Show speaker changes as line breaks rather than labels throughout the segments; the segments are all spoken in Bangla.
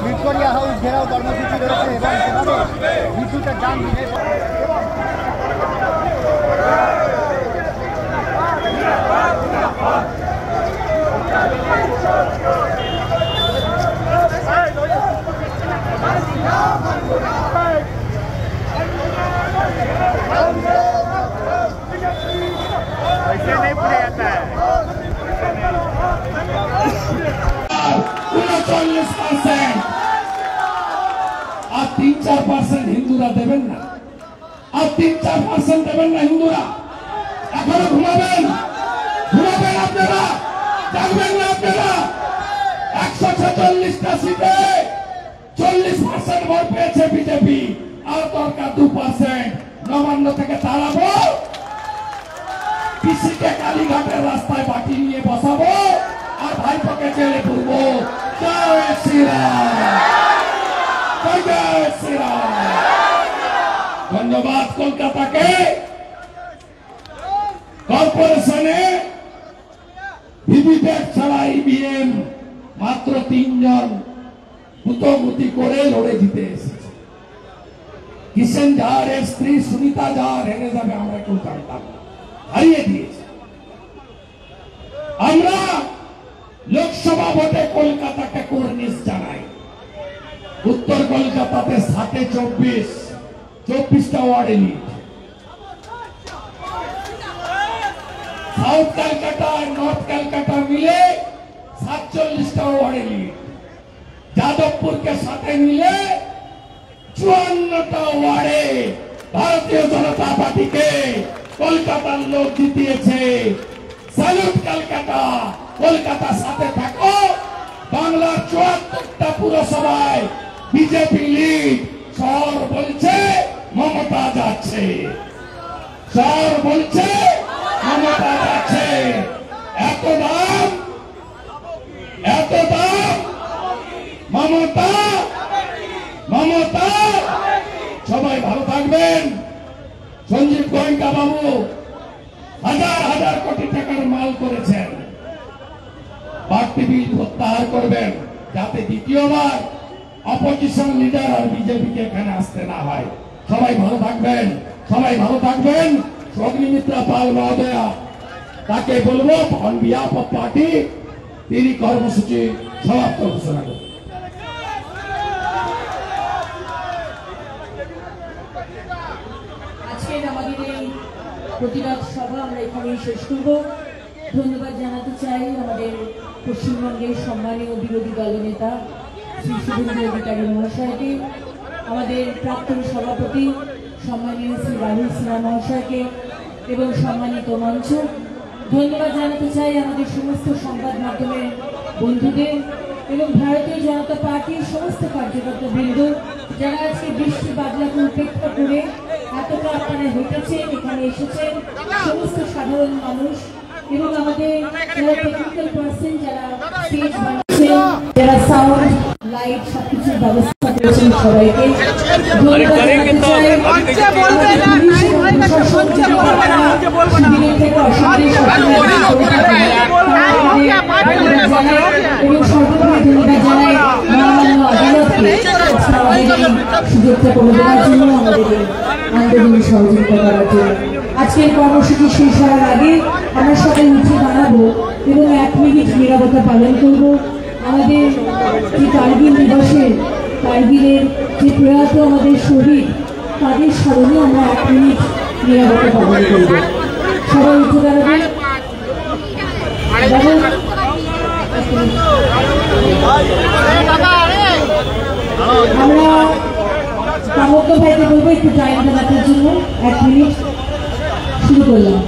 ভিক্টোরিয়া হাউস ঘেরাও কর্মসূচি রয়েছে এবং সেভাবে বিদ্যুতের দাম
আর 3-4% হিন্দুরা দেবেন না, আর 3-4% দেবেন না হিন্দুরা। এখনো ঘুমাবেন আপনারা, জানবেন না আপনারা। 146টা সিটে 40% ভোট পেয়েছে বিজেপি, আর দরকার 2%। নবান্ন থেকে তাড়াবো, পিসিকে কালীঘাটের রাস্তায় বাটি নিয়ে বসাবো, আর ভাইপোকে জেলে পুরবো। জয় শ্রীরাম, জয় শ্রীরাম। ধন্যবাদ কলকাতাকে। কর্পোরেশনে ভিভিপ্যাট ছাড়া ইভিএম মাত্র 3 জন গুতগুতি করে লড়ে জিতে এসেছে। কিষেন ঝাড়ের স্ত্রী সুনিতা ঝাড় হেরে যাবে আমরা কেউ জানতাম না, হারিয়ে দিয়েছে। আমরা লোকসভা ভোটে কলকাতাকে কর্নিশ জানাই। উত্তর কলকাতাতে 7-এ 24টা ওয়ার্ডে লিড। সাউথ ক্যালকাটা আর নর্থ ক্যালকাটা মিলে 47টা ওয়ার্ডে লিড। যাদবপুরকে সাথে মিলে 54টা ওয়ার্ডে ভারতীয় জনতা পার্টিকে কলকাতার লোক জিতিয়েছে। স্যালুট কলকাতা, কলকাতার সাথে থাকো। বাংলার 74টা পুরসভায় বিজেপি লিড। শহর বলছে মমতা যাচ্ছে, শহর বলছে মমতা যাচ্ছে। এত দাম মমতা, মমতা। সবাই ভালো থাকবেন। সঞ্জীব গোয়েঙ্কা বাবু হাজার কোটি টাকার মাল করেছেন। বাড়তি বিল প্রত্যাহার করবেন যাতে দ্বিতীয়বার অপোজিশন লিডার আর বিজেপিকে এখানে আসতে না হয়। সবাই ভালো থাকবেন, সবাই ভালো থাকবেন। অগ্নিমিত্রা পাল মহোদয়া, তাকে বলবো অন বিহাফ অফ পার্টি তিনি কর্মসূচি সমাপ্ত ঘোষণা করবেন।
আজকের আমাদের এই প্রতিবাদ সভা আমরা এখানেই শেষ করব। ধন্যবাদ জানাতে চাই আমাদের পশ্চিমবঙ্গের সম্মানীয় বিরোধী দলনেতা শ্রী শুভেন্দু অধিকারী মহাশয়কে, আমাদের প্রাক্তন সভাপতি সম্মানীয় শ্রী রাহুল সিনহা মহাশয়কে এবং সম্মানিত মঞ্চ। ধন্যবাদ জানাতে চাই আমাদের সমস্ত সংবাদ মাধ্যমের বন্ধুদের এবং ভারতীয় জনতা পার্টির সমস্ত কার্যকর্তা বৃন্দ, যারা আজকে বৃষ্টি বাদলাকে উপেক্ষা করে এতটা আপনারা হেঁটেছেন, এখানে এসেছেন। সমস্ত সাধারণ মানুষ এবং আমাদের যারা টেকনিক্যাল পার্সন, যারা স্টেজ বানাচ্ছেন, যারা সাউন্ড লাইট সবকিছুর ব্যবস্থা করেছেন, সবাইকে ধন্যবাদ জানাতে চাই। পুলিশ এবং প্রশাসন যদি আপনারা শিবিরের থেকে অসুবিধে এবং সর্বোপরি ধন্যবাদ জানাই মহামান্য আদালতকে সুযোগটা করে দেওয়ার জন্য, আমাদের আন্দোলনে সহযোগিতা করার জন্য। আজকের কর্মসূচি শেষ হওয়ার আগে আমরা সবাই উঠে দাঁড়াবো এবং 1 মিনিট নীরবতা পালন করব। আমাদের যে কার্গিল দিবসে, কার্গিলের যে প্রয়াত আমাদের শহীদ, তাদের স্মরণে আমরা 1 মিনিট নীরবতা পালন করব। সবাই উঠে দাঁড়াবেন। আমরা কামক্য ভাইকে বলবো একটু টাইম জানানোর জন্য। 1 মিনিট শুরু করলাম।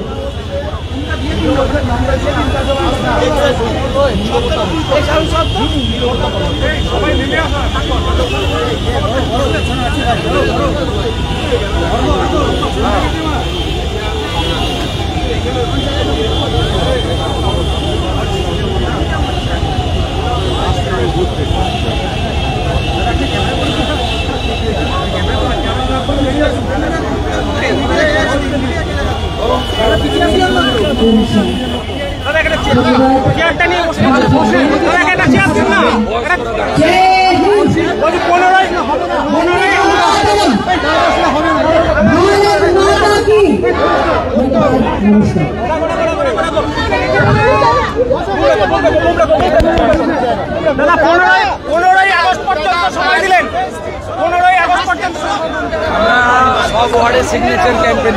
সব ওয়ার্ডে সিগনেচার ক্যাম্পেন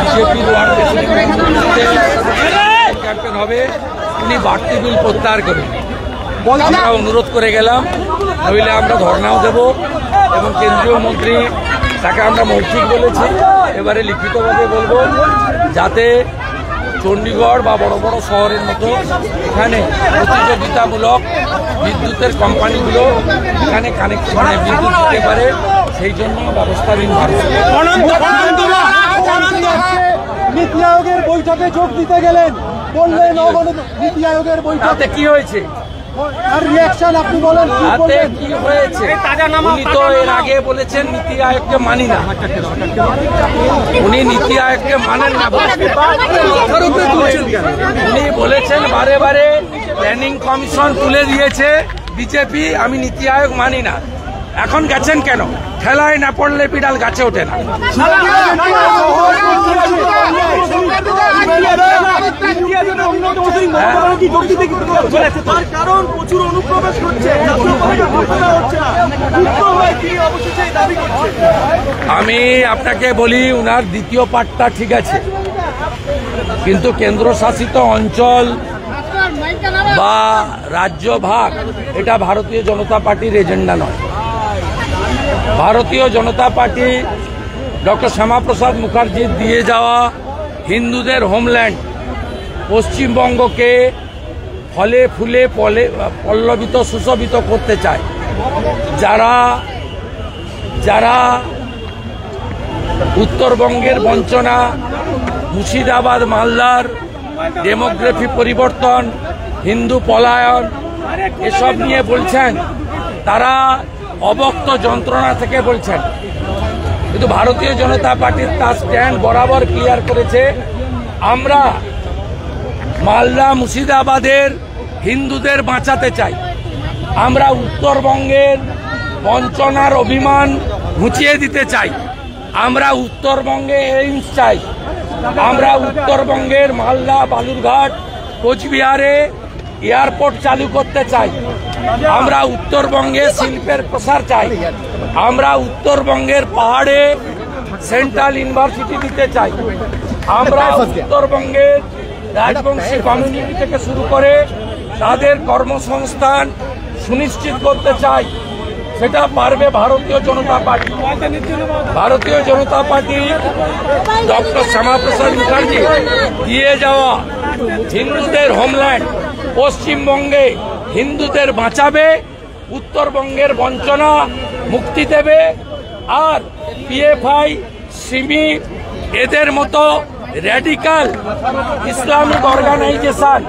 বিজেপির ওয়ার্ড ক্যাম্পেন হবে। উনি বাড়তি বিল প্রত্যাহার করবেন, আমরা অনুরোধ করে গেলাম, নইলে আমরা ধর্নাও দেব এবং কেন্দ্রীয় মন্ত্রী তাকে আমরা মৌখিক বলেছি, এবারে লিখিতভাবে বলবো যাতে চণ্ডীগড় বা বড় বড় শহরের মতো এখানে প্রতিযোগিতামূলক বিদ্যুতের কোম্পানিগুলো এখানে কানেকশন বিদ্যুৎ দিতে পারে, সেই জন্য ব্যবস্থা নিন।
নীতি আয়োগের বৈঠকে যোগ দিতে গেলেন, বললেন নীতি আয়োগের বৈঠকে
কি হয়েছে,
আর রিঅ্যাকশন আপনি বলেন
কি হয়েছে? উনি তো এর আগে বলেছেন নীতি আয়োগকে মানি না, উনি নীতি আয়োগকে মানেন না, উনি বলেছেন বারে বারে প্ল্যানিং কমিশন তুলে দিয়েছে বিজেপি, আমি নীতি আয়োগ মানি না। এখন গেছেন কেন? ঠেলায় না পড়লে বিড়াল গাছে ওঠে না। আমি আপনাকে বলি, উনার দ্বিতীয় পার্টটা ঠিক আছে, কিন্তু কেন্দ্রশাসিত অঞ্চল বা রাজ্য ভাগ এটা ভারতীয় জনতা পার্টির এজেন্ডা নয়। ভারতীয় জনতা পার্টি ডক্টর শ্যামাপ্রসাদ মুখার্জির দিয়ে যাওয়া হিন্দুদের হোমল্যান্ড পশ্চিমবঙ্গকে ফলে ফুলে পল্লবিত সুশোভিত করতে চায়। যারা উত্তরবঙ্গের বঞ্চনা, মুর্শিদাবাদ মালদার ডেমোগ্রাফি পরিবর্তন, হিন্দু পলায়ন এসব নিয়ে বলছেন, তারা অবক্ত যন্ত্রণা থেকে বলছেন, কিন্তু ভারতীয় জনতা পার্টির তার স্ট্যান্ড বরাবর ক্লিয়ার করেছে, আমরা মালদা মুর্শিদাবাদের হিন্দুদের বাঁচাতে চাই, আমরা উত্তরবঙ্গের বঞ্চনার অভিমান ঘুচিয়ে দিতে চাই, আমরা উত্তরবঙ্গে এইমস চাই, আমরা উত্তরবঙ্গের মালদা বালুরঘাট কোচবিহারে এয়ারপোর্ট চালু করতে চাই, আমরা উত্তরবঙ্গে শিল্পের প্রসার চাই, আমরা উত্তরবঙ্গের পাহাড়ে সেন্ট্রাল ইউনিভার্সিটি দিতে চাই, আমরা উত্তরবঙ্গের রাজবংশী কমিউনিটি থেকে শুরু করে তাদের কর্মসংস্থান সুনিশ্চিত করতে চাই। সেটা পারবে ভারতীয় জনতা পার্টি। ভারতীয় জনতা পার্টি ডক্টর শ্যামাপ্রসাদ মুখার্জি দিয়ে যাওয়া হিন্দুদের হোমল্যান্ড পশ্চিমবঙ্গে হিন্দুদের বাঁচাবে, উত্তরবঙ্গের বঞ্চনা মুক্তি দেবে, আর পিএফআই, সিমি এদের মতো র্যাডিক্যাল ইসলামিক অর্গানাইজেশন,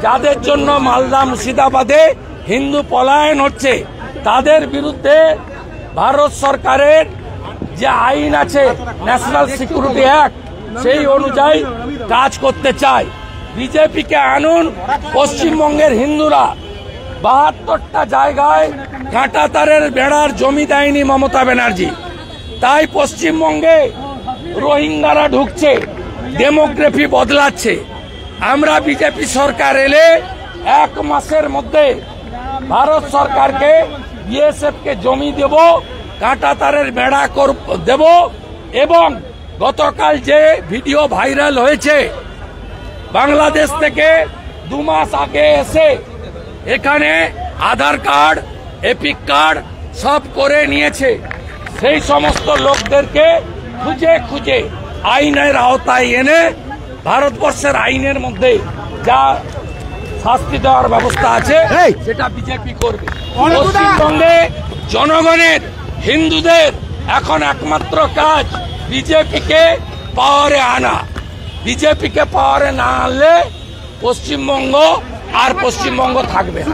যাদের জন্য মালদা মুর্শিদাবাদে হিন্দু পলায়ন হচ্ছে, তাদের বিরুদ্ধে ভারত সরকারের যে আইন আছে ন্যাশনাল সিকিউরিটি অ্যাক্ট, সেই অনুযায়ী কাজ করতে চায়। বিজেপিকে আনুন। পশ্চিমবঙ্গের হিন্দুরা ৭২টা জায়গায় কাঁটাতারের বেড়ার জমি দেয়নি মমতা ব্যানার্জি, তাই পশ্চিমবঙ্গে রোহিঙ্গারা ঢুকছে, ডেমোগ্রাফি বদলাচ্ছে। আমরা বিজেপি সরকার এলে 1 মাসের মধ্যে ভারত সরকারকে বিএসএফকে জমি দেব, কাঁটাতারের বেড়া দেব। এবং গতকাল যে ভিডিও ভাইরাল হয়েছে, বাংলাদেশ থেকে 2 মাস আগে এসে এখানে আধার কার্ড, এপিক কার্ড সব করে নিয়েছে, সেই সমস্ত লোকদেরকে খুঁজে খুঁজে আইনের আওতায় এনে ভারতবর্ষের আইনের মধ্যে যা শাস্তি দেওয়ার ব্যবস্থা আছে সেটা বিজেপি করবে। পশ্চিমবঙ্গে জনগণের, হিন্দুদের এখন একমাত্র কাজ বিজেপিকে পাওয়ারে আনা। বিজেপিকে পাওয়ারে না আনলে পশ্চিমবঙ্গ আর পশ্চিমবঙ্গ থাকবে না।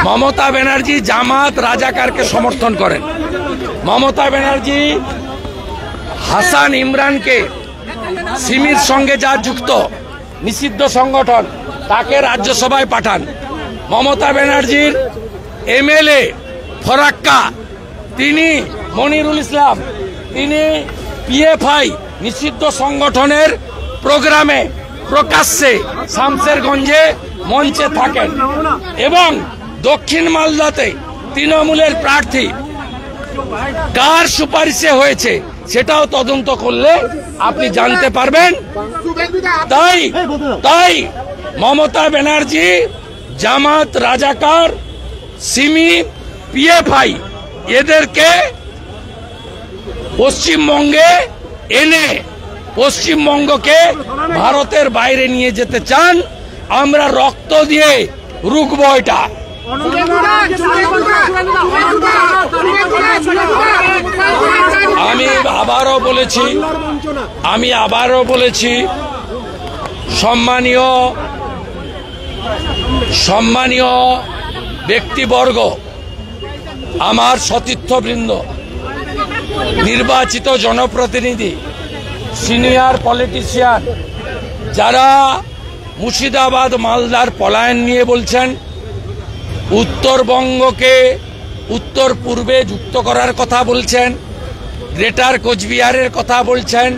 মমতা ব্যানার্জি জামাত রাজাকারকে সমর্থন করেন। মমতা ব্যানার্জি হাসান ইমরানকে, সিমির সঙ্গে যা যুক্ত নিষিদ্ধ সংগঠন, তাকে রাজ্যসভায় পাঠান। মমতা ব্যানার্জির এমএলএ ফরাক্কা, তিনি মনিরুল ইসলাম, তিনি পিএফআই নিষিদ্ধ সংগঠনের প্রোগ্রামে প্রকাশ্যে শামসেরগঞ্জে মঞ্চে থাকেন। এবং দক্ষিণ মালদাতে তৃণমূলের প্রার্থী কার সুপারিশে হয়েছে সেটাও তদন্ত করলে আপনি জানতে পারবেন। তাই মমতা ব্যানার্জি জামাত, রাজাকার, সিমি, পিএফআই এদেরকে পশ্চিমবঙ্গে এনে পশ্চিমবঙ্গকে ভারতের বাইরে নিয়ে যেতে চান। আমরা রক্ত দিয়ে রুখব এটা। আমি আবারও বলেছি সম্মানীয় ব্যক্তিবর্গ, আমার সতীর্থবৃন্দ, নির্বাচিত জনপ্রতিনিধি, সিনিয়র পলিটিশিয়ান, যারা মুর্শিদাবাদ মালদার পলায়ন নিয়ে বলছেন, উত্তরবঙ্গকে উত্তর পূর্বে যুক্ত করার কথা বলছেন, গ্রেটার কোচবিহারের কথা বলছেন,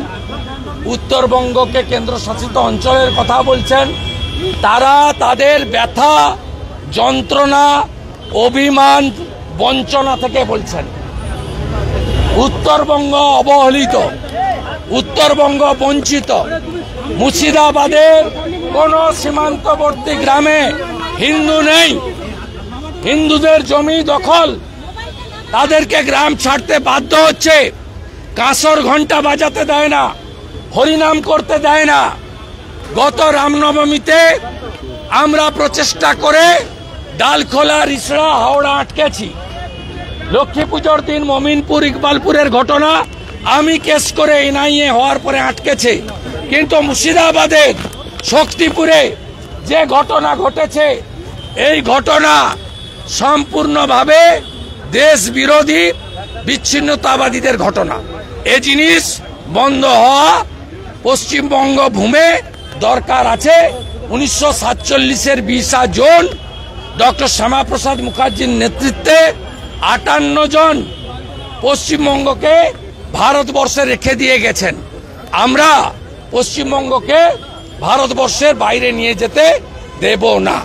উত্তরবঙ্গকে কেন্দ্রশাসিত অঞ্চলের কথা বলছেন, তারা তাদের ব্যথা, যন্ত্রণা, অভিমান, বঞ্চনা থেকে বলছেন। উত্তরবঙ্গ অবহেলিত, উত্তরবঙ্গ বঞ্চিত। মুর্শিদাবাদের কোন সীমান্তবর্তী গ্রামে হিন্দু নেই। হিন্দুদের জমি দখল, তাদেরকে গ্রাম ছাড়তে বাধ্য হচ্ছে। কাঁসর ঘন্টা বাজাতে দেয় না, হরিনাম করতে দেয় না। গত রামনবমীতে আমরা প্রচেষ্টা করে ডালখোলা, রিসড়া, হাওড়া আটকেছি। লক্ষ্মী পুজোর দিন মমিনপুর, ইকবালপুরের ঘটনা আমি কেস করে এনআইএ হওয়ার পরে আটকেছে। কিন্তু মুর্শিদাবাদের শক্তিপুরে যে ঘটনা ঘটেছে, এই ঘটনা সম্পূর্ণভাবে দেশ বিরোধী বিচ্ছিন্নতাবাদীদের ঘটনা। এ জিনিস বন্ধ হওয়া পশ্চিমবঙ্গ ভূমে দরকার আছে। 1947-এর 20 জুন ডক্টর শ্যামাপ্রসাদ মুখার্জির নেতৃত্বে 58 জন পশ্চিমবঙ্গকে ভারতবর্ষে রেখে দিয়ে গেছেন। আমরা পশ্চিমবঙ্গকে ভারতবর্ষের বাইরে নিয়ে যেতে দেব না।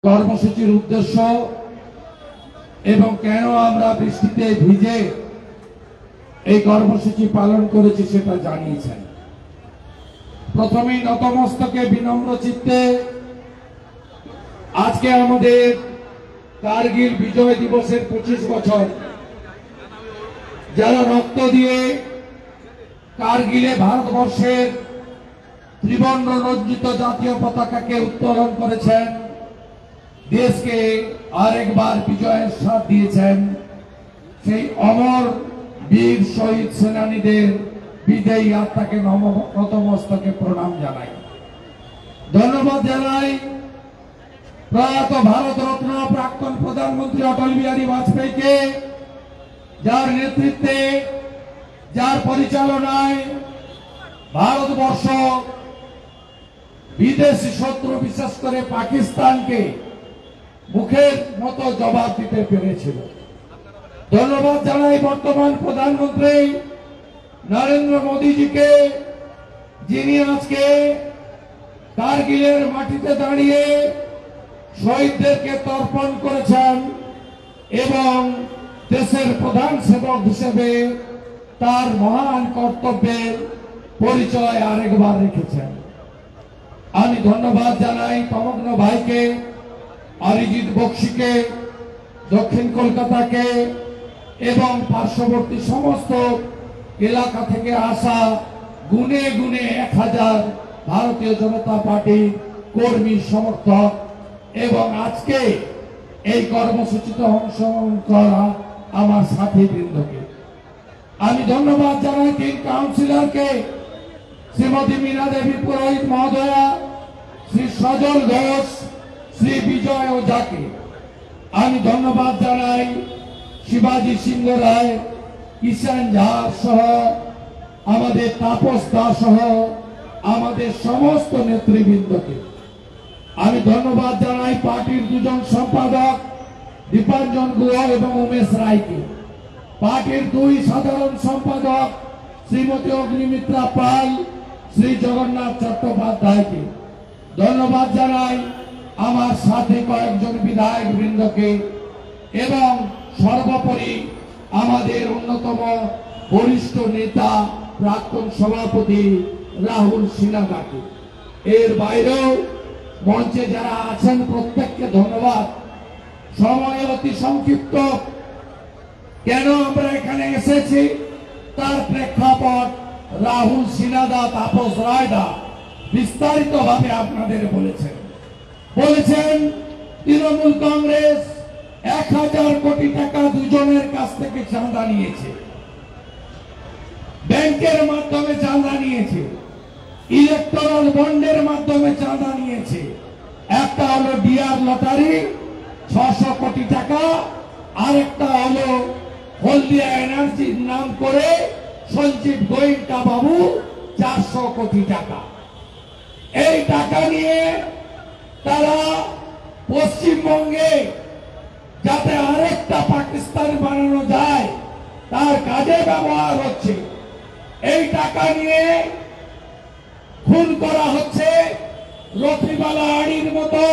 কর্মসূচির উদ্দেশ্য এবং কেন আমরা বৃষ্টিতে ভিজে এই কর্মসূচি পালন করেছি সেটা জানিয়েছেন। প্রথমেই নতমস্তকে বিনম্র চিত্তে আজকে আমাদের কারগিল বিজয় দিবসের 25 বছর, যারা রক্ত দিয়ে কারগিলে ভারতবর্ষের ত্রিবর্ণ রঞ্জিত জাতীয় পতাকাকে উত্তোলন করেছেন, দেশকে আরেকবার বিজয়ের স্বাদ দিয়েছেন, সেই অমর বীর শহীদ সেনানীদের বিজয়ী আত্মাকে নতমস্তকে প্রণাম জানাই, ধন্যবাদ জানাই প্রয়াত ভারত রত্ন প্রাক্তন প্রধানমন্ত্রী অটল বিহারী বাজপেয়ীকে, যার নেতৃত্বে, যার পরিচালনায় ভারতবর্ষ বিদেশি শত্রু বিশেষ করে পাকিস্তানকে মুখের মতো জবাব দিতে পেরেছিল। ধন্যবাদ জানাই বর্তমান প্রধানমন্ত্রী নরেন্দ্র মোদীজিকে, যিনি আজকে কারগিলের মাটিতে দাঁড়িয়ে শহীদদেরকে তর্পণ করেছেন এবং দেশের প্রধান সেবক হিসেবে তার মহান কর্তব্যের পরিচয় আরেকবার রেখেছেন। আমি ধন্যবাদ জানাই তমগ্ন ভাইকে, অরিজিৎ বক্সিকে, দক্ষিণ কলকাতাকে এবং পার্শ্ববর্তী সমস্ত এলাকা থেকে আসা গুনে গুনে 1000 ভারতীয় জনতা পার্টির কর্মী সমর্থক এবং আজকে এই কর্মসূচিতে অংশগ্রহণ করা আমার সাথী বৃন্দকে। আমি ধন্যবাদ জানাই 3 কাউন্সিলরকে, শ্রীমতী মীনা দেবী পুরোহিত মহোদয়া, শ্রী সজল ঘোষ, শ্রী বিজয় ওঝাকে। আমি ধন্যবাদ জানাই শিবাজি সিংহ রায়, কিষাণ ঝা সহ আমাদের তাপস দাস সহ আমাদের সমস্ত নেতৃবৃন্দকে। আমি ধন্যবাদ জানাই পার্টির 2 জন সম্পাদক দীপাঞ্জন গুহ এবং উমেশ রায়কে, পার্টির 2 সাধারণ সম্পাদক শ্রীমতী অগ্নিমিত্রা পাল, শ্রী জগন্নাথ চট্টোপাধ্যায়কে। ধন্যবাদ জানাই আমার সাথে কয়েকজন বিধায়ক বৃন্দকে এবং সর্বোপরি আমাদের অন্যতম বরিষ্ঠ নেতা প্রাক্তন সভাপতি রাহুল সিনহাকে। এর বাইরেও মঞ্চে যারা আছেন প্রত্যেককে ধন্যবাদ। সময় অতি সংক্ষিপ্ত, কেন আমরা এখানে এসেছি তার প্রেক্ষাপট রাহুল সিনহা, তাপস রায়দা বিস্তারিত ভাবে আপনাদের বলেছেন। তৃণমূল কংগ্রেস 1000 কোটি টাকা দুজনের কাছ থেকে চাঁদা নিয়েছে, ব্যাংকের মাধ্যমে চাঁদা নিয়েছে, ইলেকট্রাল বন্ডের মাধ্যমে চাঁদা নিয়েছে। একটা হলো ডিআর লটারি 600 কোটি টাকা, আরেকটা হলো হলদিয়া এনার্জির নাম করে সঞ্জীব গোয়েঙ্কা বাবু 400 কোটি টাকা। এই টাকা নিয়ে তারা পশ্চিমবঙ্গে যাতে আরেকটা পাকিস্তান বানানো যায় তার কাজে ব্যবহার হচ্ছে। এই টাকা নিয়ে খুন করা হচ্ছে রফিবালা আড়ির মতো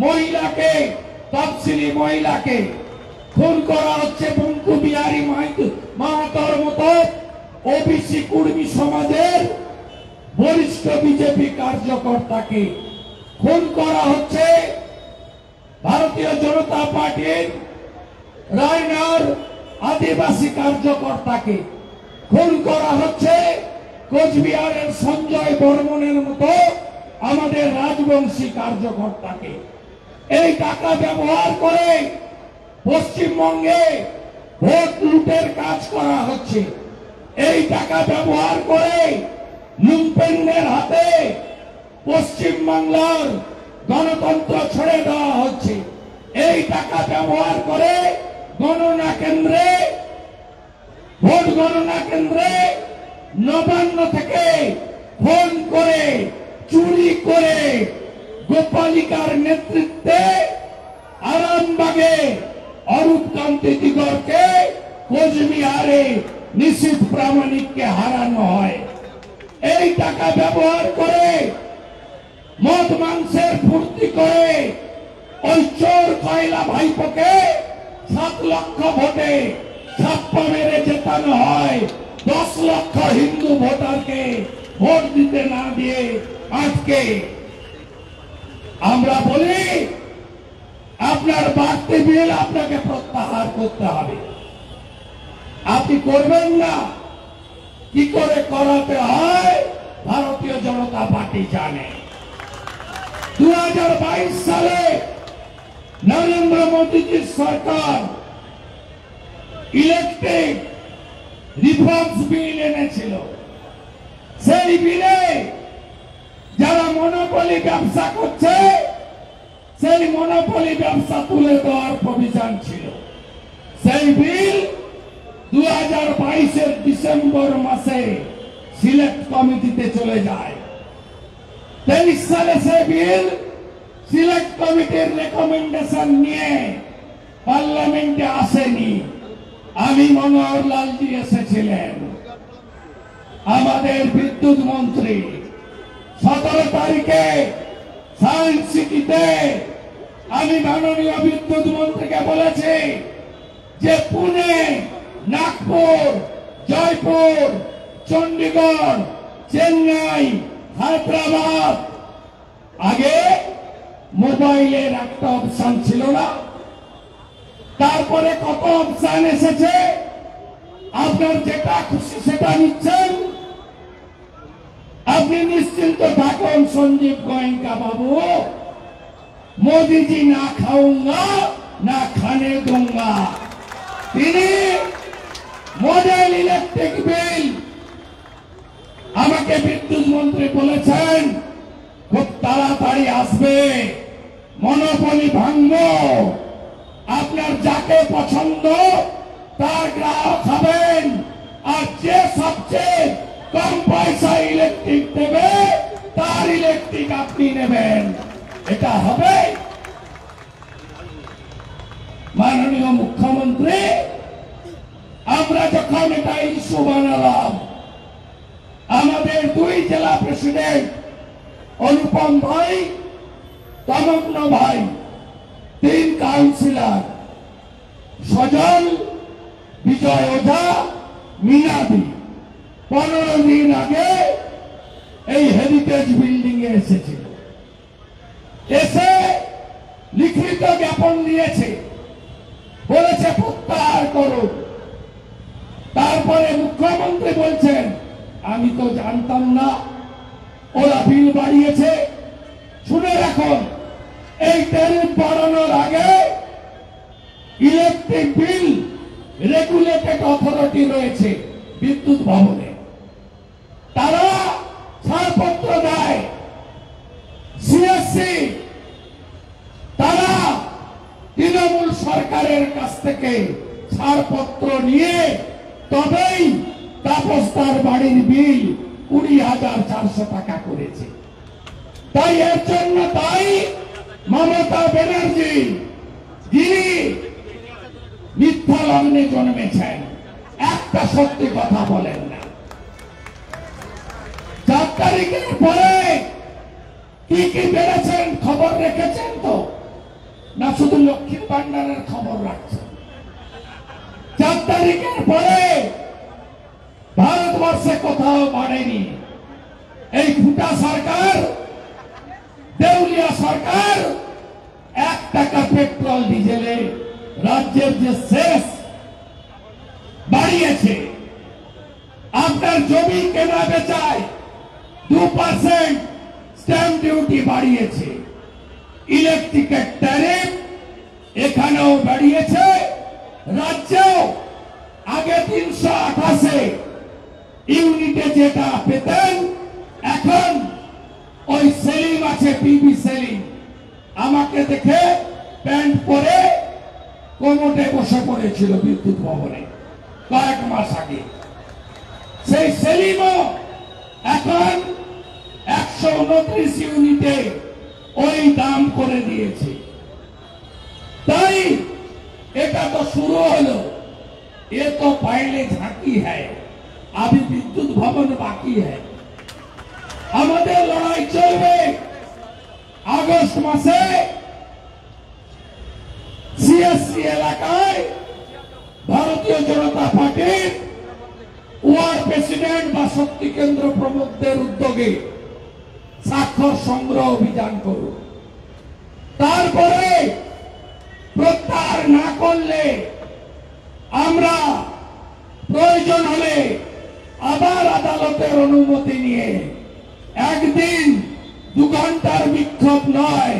মহিলাকে, তফসিলি মহিলাকে খুন করা হচ্ছে, বঙ্কু বিহারী মাহাতোর মতো ওবিসি কুর্মী সমাজের বরিষ্ঠ বিজেপি কার্যকর্তাকে খুন করা হচ্ছে, ভারতীয় জনতা পার্টির রায়নার আদিবাসী কার্যকর্তাকে খুন করা হচ্ছে, কোচবিহারের সঞ্জয় বর্মনের মতো আমাদের রাজবংশী কার্যকর্তাকে। এই টাকা ব্যবহার করে পশ্চিমবঙ্গে ভোট লুটের কাজ করা হচ্ছে। এই টাকা ব্যবহার করে লুম্পেনদের হাতে পশ্চিমবাংলার গণতন্ত্র ছেড়ে দেওয়া হচ্ছে। এই টাকা ব্যবহার করে গণনা কেন্দ্রে, ভোট গণনা কেন্দ্রে নবান্ন থেকে ফোন করে চুরি করে গোপালিকার নেতৃত্বে আরামবাগে অরূপ কান্তি দিগরকে, কোচবিহারে নিশীথ প্রামাণিককে হারানো হয়। এই টাকা ব্যবহার করে মদ মাংসের ফুর্তি করে ওই চোর কয়লা ভাইপোকে 7 লক্ষ ভোটে ছাপ্পা মেরে জেতানো হয়। 10 লক্ষ হিন্দু ভোটারকে ভোট দিতে না দিয়ে আজকে আমরা বলি আপনার বাড়তি বিল আপনাকে প্রত্যাহার করতে হবে। আপনি করবেন না, কি করে করাতে হয় ভারতীয় জনতা পার্টি জানে। 2022 সালে নরেন্দ্র মোদীজির সরকার ইলেকট্রিক রিফর্মস বিল এনেছিল। সেই বিলে যারা মনোপলি ব্যবসা করছে সেই মনোপলি ব্যবসা তুলে দেওয়ার প্রভিশন ছিল। সেই বিল 2022 ডিসেম্বর মাসে সিলেক্ট কমিটিতে চলে যায়। 23 সালে সেই বিল সিলেক্ট কমিটির রেকমেন্ডেশন নিয়ে পার্লামেন্টে আসেনি। আমি মনোহর লালজি এসেছিলেন, আমাদের বিদ্যুৎ মন্ত্রী 17 তারিখে সায়েন্স সিটিতে আমি মাননীয় বিদ্যুৎ মন্ত্রীকে বলেছি যে পুনে, নাগপুর, জয়পুর, চণ্ডীগড়, চেন্নাই, হায়দ্রাবাদ, আগে মোবাইলের একটা অপশন ছিল না, তারপরে কত অপশন এসেছে। আপনার যেটা খুশি সেটা নিচ্ছেন। আপনি নিশ্চিন্ত থাকুন সঞ্জীব গোয়েঙ্কা বাবু, मोदी जी ना खाऊंगा ना खाने दूंगा। তিনি মডেল ইলেকট্রিক বিল আমাকে বিদ্যুৎ মন্ত্রী বলেছেন খুব তাড়াতাড়ি আসবে, মনোপলি ভাঙবো, আপনার যাকে পছন্দ তার গ্রাহক হবেন, আর যে সবচেয়ে কম পয়সা ইলেকট্রিক দেবে তার ইলেকট্রিক আপনি নেবেন। এটা হবে। মাননীয় মুখ্যমন্ত্রী, আমরা যখন এটা ইস্যু বানালাম, আমাদের 2 জেলা প্রেসিডেন্ট অনুপম ভাই, তমগ্ন ভাই, 3 কাউন্সিলর সজল, বিজয় ওঝা, মিনাদি 15 দিন আগে এই হেরিটেজ বিল্ডিং এ এসেছিল। এসে লিখিত জ্ঞাপন দিয়েছে, বলেছে প্রত্যাহার করুন। তারপরে মুখ্যমন্ত্রী বলছেন আমি তো জানতাম না ওরা বিল বাড়িয়েছে। শুনে রাখুন, এই ট্যারিফ বাড়ানোর আগে ইলেকট্রিক বিল রেগুলেটেড অথরিটি রয়েছে বিদ্যুৎ ভবনে, তারা ছাড়পত্র দেয়। সিএসসি তারা তৃণমূল সরকারের কাছ থেকে ছাড়পত্র নিয়ে তবেই তাপস্তার বাড়ির বিল 20,400 টাকা করেছে। তাই এর জন্য তাই মমতা ব্যানার্জি, যিনি মিথ্যা লগ্নে জন্মেছেন, একটা সত্যি কথা বলেন না। 4 তারিখের পরে কি কি বেড়েছেন খবর রেখেছেন তো, না শুধু লক্ষ্মীর ভান্ডারের খবর রাখছেন? 4 তারিখের পরে ভারতবর্ষে কোথাও বাড়েনি। এই ফুটা সরকার, দেউলিয়া সরকার 1 টাকা পেট্রোল ডিজেলে রাজ্যের যে শেষ বাড়িয়েছে। আপনার জমি কেনা বেচায় 2% স্ট্যাম্প ডিউটি বাড়িয়েছে। ইলেকট্রিকের ট্যারিফ এখানেও বাড়িয়েছে, রাজ্যেও আগে 328 ইউনিটে যেটা পেতেন, এখন ওই সেলিম আছে, পিবি সেলিম, আমাকে দেখে প্যান্ট পরে কোমরে বসে পড়েছিল বিদ্যুৎ ভবনে কয়েক মাস আগে। সেই সেলিমও এখন 129 ইউনিটে ওই দাম করে দিয়েছে। তাই এটা তো শুরু হলো, ये तो पहले झांकी है, अभी विद्युत भवन बाकी है। আমাদের লড়াই চলবে। আগস্ট মাসে সিএসসি এলাকায় ভারতীয় জনতা পার্টির ওয়ার প্রেসিডেন্ট বা শক্তি কেন্দ্র প্রমুখদের উদ্যোগে স্বাক্ষর সংগ্রহ অভিযান করুন। তারপরে প্রত্যাহার না করলে আমরা প্রয়োজন হলে আবার আদালতের অনুমতি নিয়ে একদিন 2 ঘন্টার বিক্ষোভ নয়,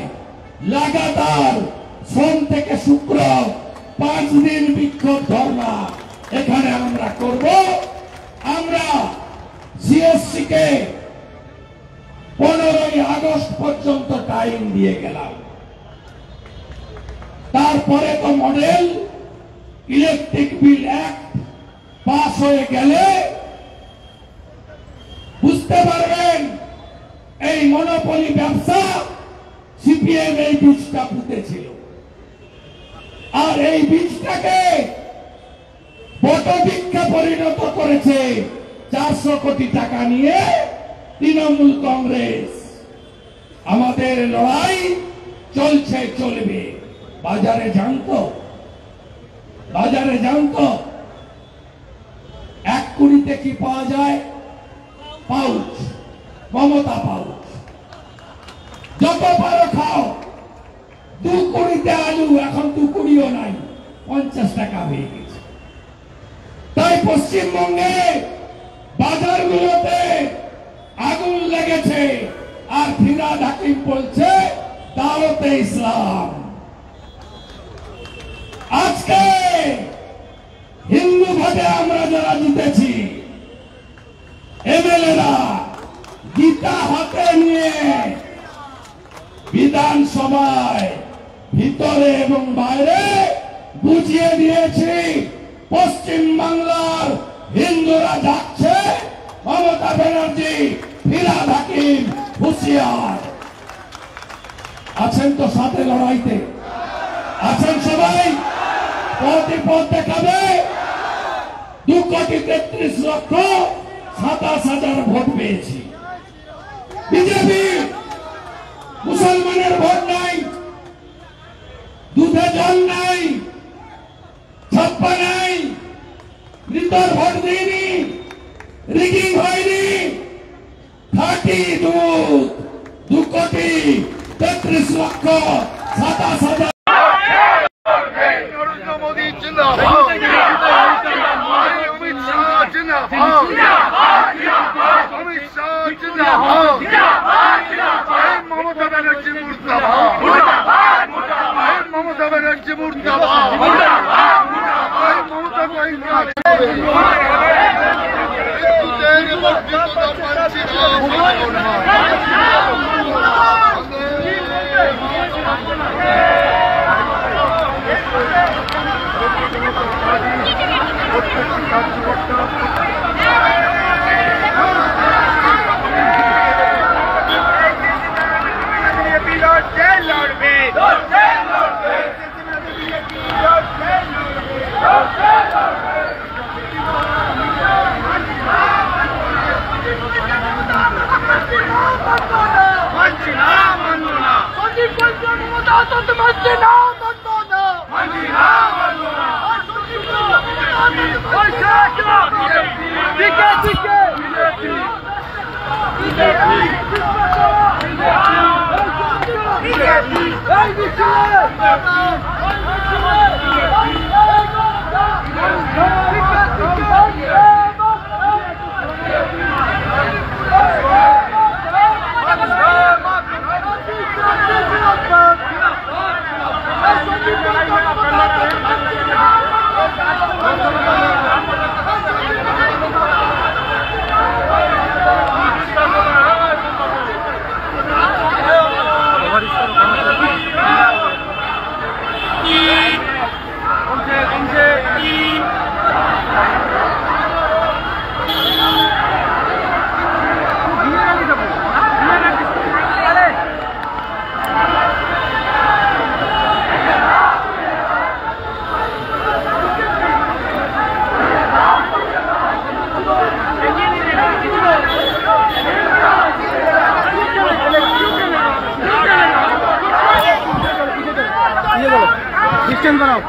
লাগাতার সোম থেকে শুক্র 5 দিন বিক্ষোভ ধর্ণা এখানে আমরা করব। আমরা সিএসসি কে 15ই আগস্ট পর্যন্ত টাইম দিয়ে গেলাম। তারপরে তো model electric bill act pass হয়ে গেলে বুঝতে পারবেন এই মনোপলি ব্যবসা সিপিএম এই বীজটা পুঁতেছিল, আর এই বীজটাকে বটবৃক্ষে পরিণত করেছে 400 কোটি টাকা নিয়ে তৃণমূল কংগ্রেস। আমাদের লড়াই চলছে, চলবে। বাজারে জানতো 1 কোটিতে কি পাওয়া যায়? Pouch, Mamata pouch. যত পারো খাও। 2 কোটিতে আলু, এখন 2 কোটিও নাই, 50 টাকা হয়ে গেছে। তাই পশ্চিমবঙ্গে বাজারগুলোতে আগুন লেগেছে, আর ফিরহাদ হাকিম বলছে দাওয়াতে ইসলাম। আজকে হিন্দু ভোটে আমরা যারা জিতেছি, এমএলএরা গীতা হাতে নিয়ে বিধানসভায় ভিতরে এবং বাইরে বুঝিয়ে দিয়েছি পশ্চিম বাংলার হিন্দুরা যাচ্ছে, মমতা ব্যানার্জি, ফিরহাদ হাকিম হুঁশিয়ার। আছেন তো সাথে লড়াইতে? আছেন সবাই? পথ দেখাবে। 2,33,27,000 ভোট পেয়েছি। বিজেপি মুসলমানের ভোট নাই, দুধে জল নাই, ছাপ্পা নাই, মৃতর ভোট দিইনি, রিগিং হয়নি। 30 দুধ, 2,33,27,000।
মমতা ব্যানার্জি মুর্দাবাদ, মমতা ব্যানার্জি মুর্দাবাদ, মমতা ডিস্টেন্স বানাও।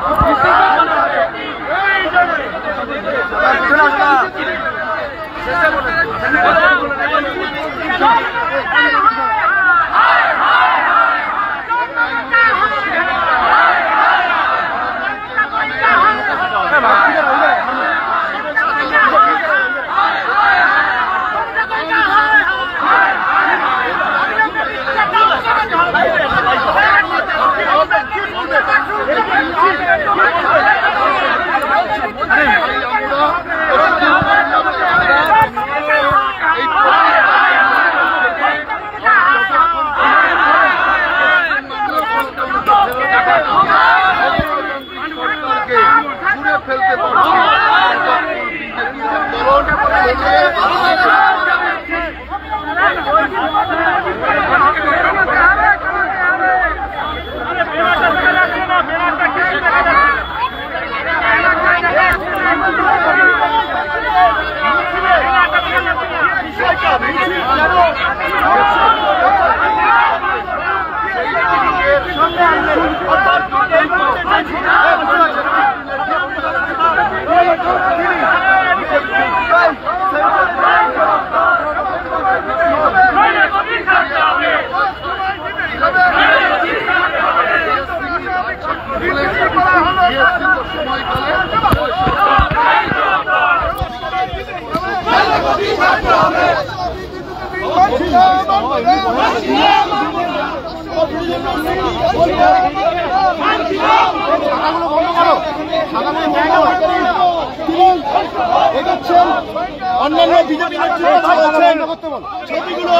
অন্যান্য বিজেপি ছবিগুলো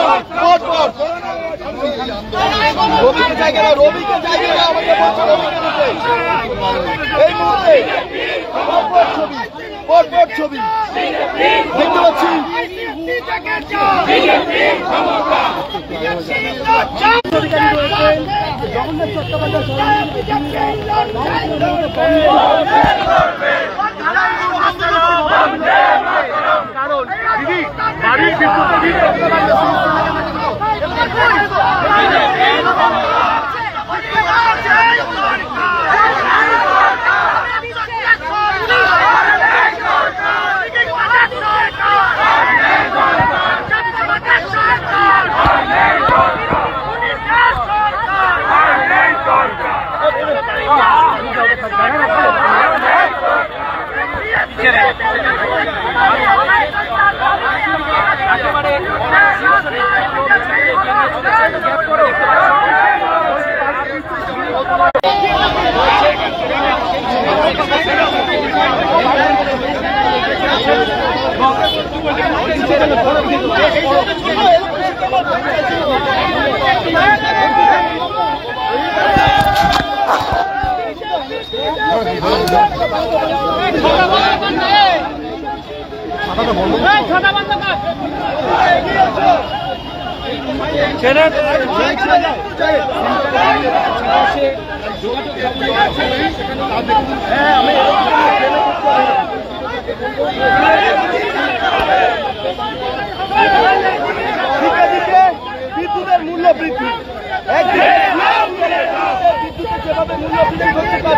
রবিকে জায়গা আমাকে এই মুহূর্তে ছবি দেখতে পাচ্ছি জগন্নাথ বিদ্যুতের মূল্য বৃদ্ধি বিদ্যুতের যেভাবে মূল্য বৃদ্ধি করছে তার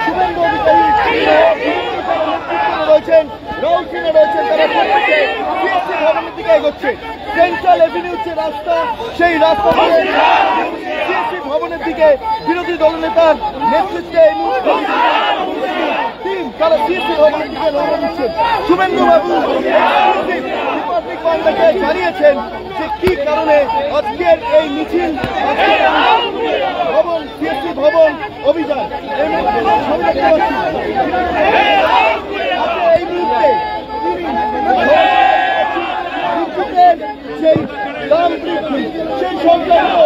শুভেন্দু অধিকারী রয়েছেন, রাহুল সিংহ রয়েছেন, তারা প্রত্যেকে সিএসসি ভবনের দিকে এগোচ্ছে। সেন্ট্রাল এভিনিউ যে রাস্তা, সেই রাস্তা সিএসসি ভবনের দিকে বিরোধী দলনেতার নেতৃত্বে এই মুহূর্তে টিম তারা সিএসসি ভবনের দিকে রওনা দিচ্ছেন। শুভেন্দু বাবু রিপাবলিক বাংলাকে জানিয়েছেন যে কি কারণে আজকের এই মিছিল, ভবন সিএসসি ভবন অভিযান। এই মুহূর্তে বিদ্যুতের সেই দাম বৃদ্ধি, সেই সংক্রান্ত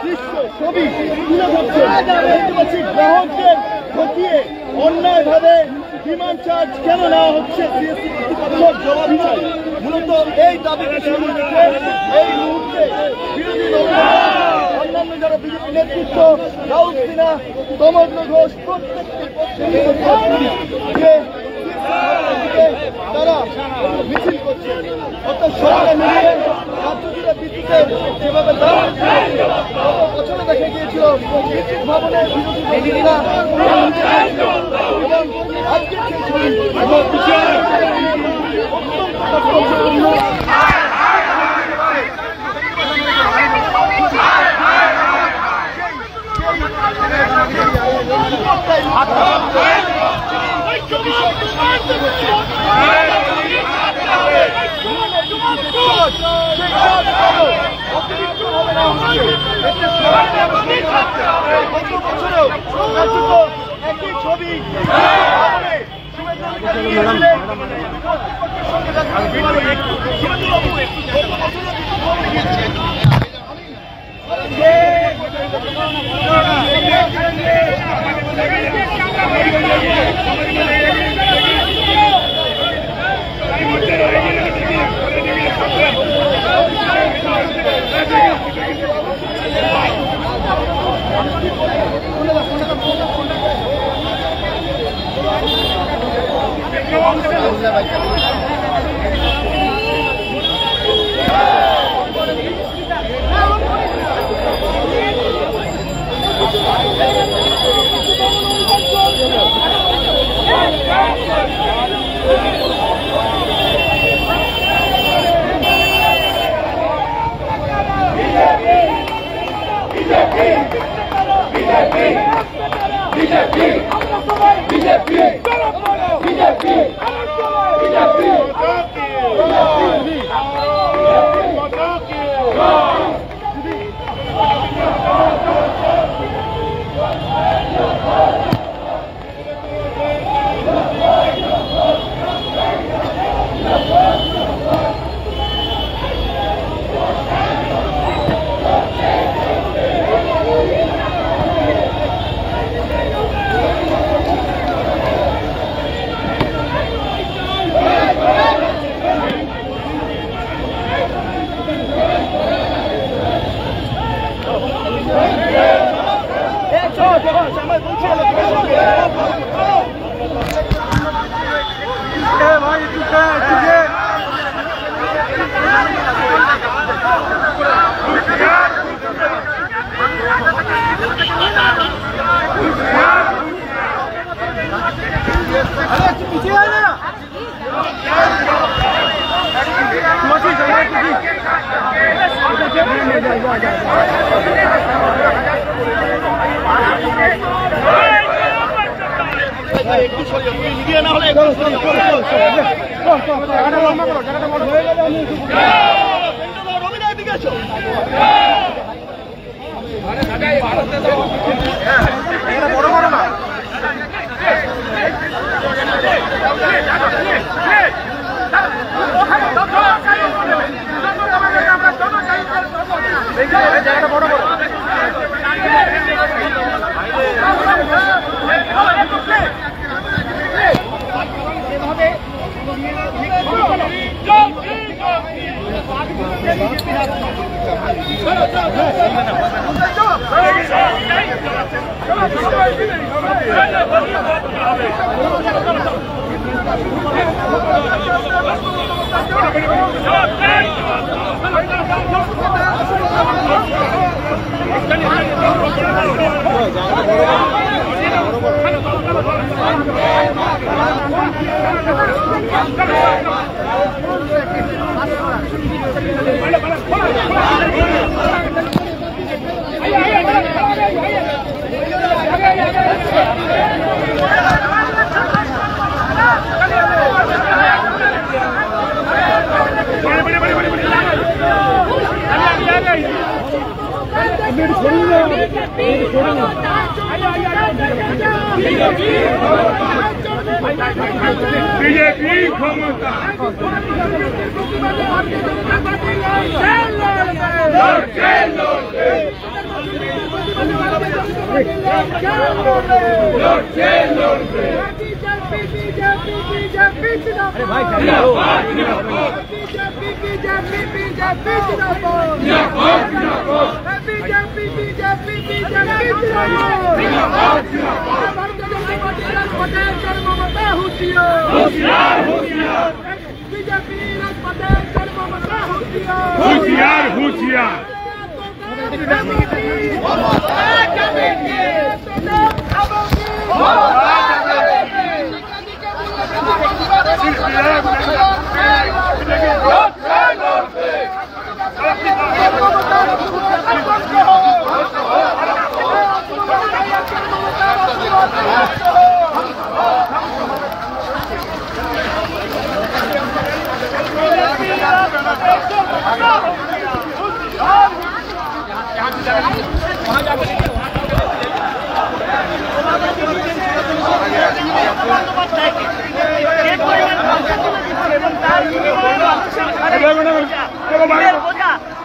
দৃশ্য ছবি তুলে ধরছে। দেখতে পাচ্ছি গ্রাহকদের ঠকিয়ে অন্যায়ভাবে ডিমান্ড চার্জ কেন নেওয়া হচ্ছে, সিএসসি কর্তৃপক্ষ জবাব চাই। মূলত এই দাবিকে সামনে রেখে এই মুহূর্তে বিরোধী দল অন্যান্য যারা বিজেপি নেতৃত্ব, রাহুল সিনহা, তমগ্ন ঘোষ প্রত্যেকে তারা মিছিল করছে। অর্থাৎ সরকার মিলিয়ে রাজ্য জুড়ে বিদ্যুতের যেভাবে দাম বছরে দেখা গিয়েছিল বিদ্যুৎ ভবনের বিরোধী দলীরা এবং আজকে সেই ছবি একই ছবি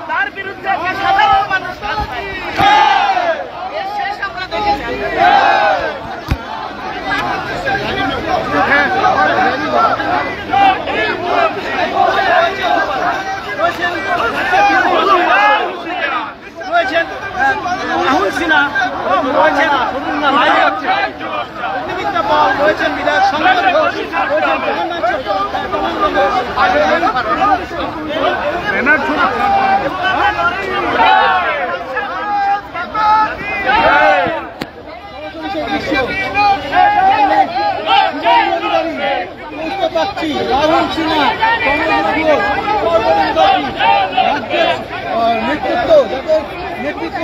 তার বিরুদ্ধে সাধারণ মানুষ শেষ আমরা দেখেছি। রাহুল সিনহা রয়েছেন, অগ্নিমিত্রা পাল রয়েছেন, বিধায়ক শঙ্কর ঘোষ পাচ্ছি রাহুল সিনহা নেতৃত্ব যাদের নেতৃত্ব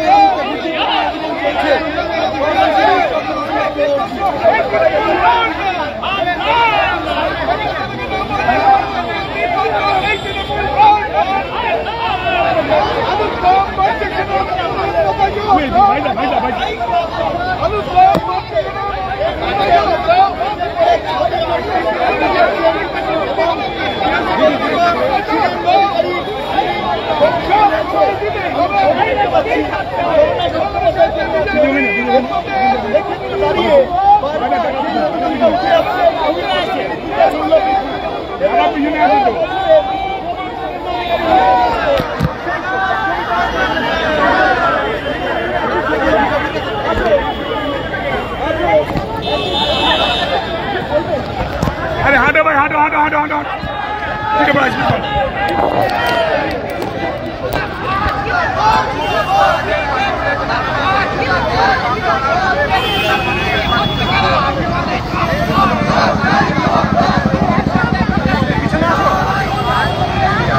চলছে
अरे हाटो भाई हाटो हाटो हाटो हाटो ठीक है भाई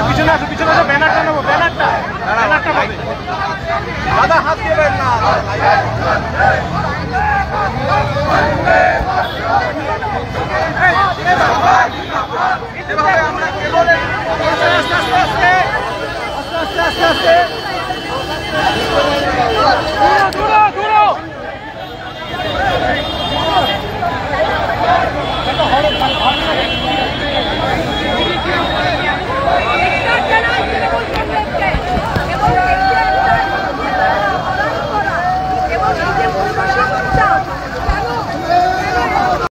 পিছনে আসো ব্যানারটা নেবো ব্যানারটা পাবে দাদা হাত দেবেন না আস্তে আস্তে